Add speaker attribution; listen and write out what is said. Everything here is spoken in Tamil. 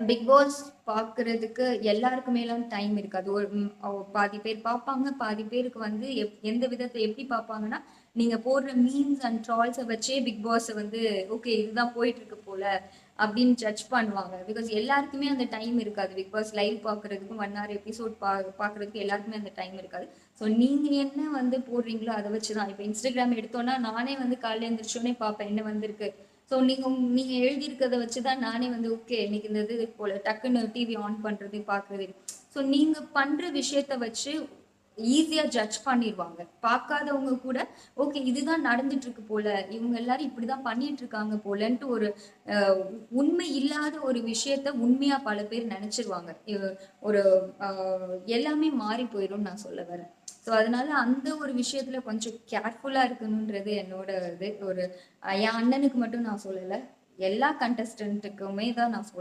Speaker 1: பிக் பாஸ் பார்க்கறதுக்கு எல்லாருக்குமேலாம் டைம் இருக்காது. பாதி பேர் பார்ப்பாங்க. பாதி பேருக்கு வந்து எந்த விதத்துல எப்படி பார்ப்பாங்கன்னா, நீங்க போடுற மீம்ஸ் அண்ட் ட்ரால்ஸ வச்சே பிக் பாஸ வந்து ஓகே இதுதான் போயிட்டு இருக்கு போல அப்படின்னு ஜட்ஜ் பண்ணுவாங்க. பிகாஸ் எல்லாருக்குமே அந்த டைம் இருக்காது. பிக் பாஸ் லைவ் பார்க்கறதுக்கும் 1 ஹவர் எபிசோட் பார்க்கறதுக்கும் எல்லாருக்குமே அந்த டைம் இருக்காது. ஸோ நீங்க என்ன வந்து போடுறீங்களோ அத வச்சு தான். இப்ப Instagram எடுத்தோம்னா நானே வந்து காலையில எந்திரிச்சோனே பார்ப்பேன் என்ன வந்திருக்கு. ஸோ நீங்க எழுதியிருக்கிறத வச்சு தான் நானே வந்து ஓகே இன்னைக்கு இந்த இது போல டக்குன்னு டிவி ஆன் பண்றது பார்க்கறது. ஸோ நீங்க பண்ற விஷயத்த வச்சு ஈஸியா ஜட்ஜ் பண்ணிடுவாங்க. பார்க்காதவங்க கூட ஓகே இதுதான் நடந்துட்டு இருக்கு போல, இவங்க எல்லாரும் இப்படிதான் பண்ணிட்டு இருக்காங்க போலன்ட்டு ஒரு அஹ், உண்மை இல்லாத ஒரு விஷயத்த உண்மையா பல பேர் நினைச்சிருவாங்க. ஒரு எல்லாமே மாறி போயிடும் நான் சொல்ல வரேன். ஸோ அதனால அந்த ஒரு விஷயத்துல கொஞ்சம் கேர்ஃபுல்லா இருக்கணும்ன்றது என்னோட இது. என் அண்ணனுக்கு மட்டும் நான் சொல்லல. எல்லா கண்டஸ்டன்ட்டுக்குமே தான் நான் சொல்றேன்.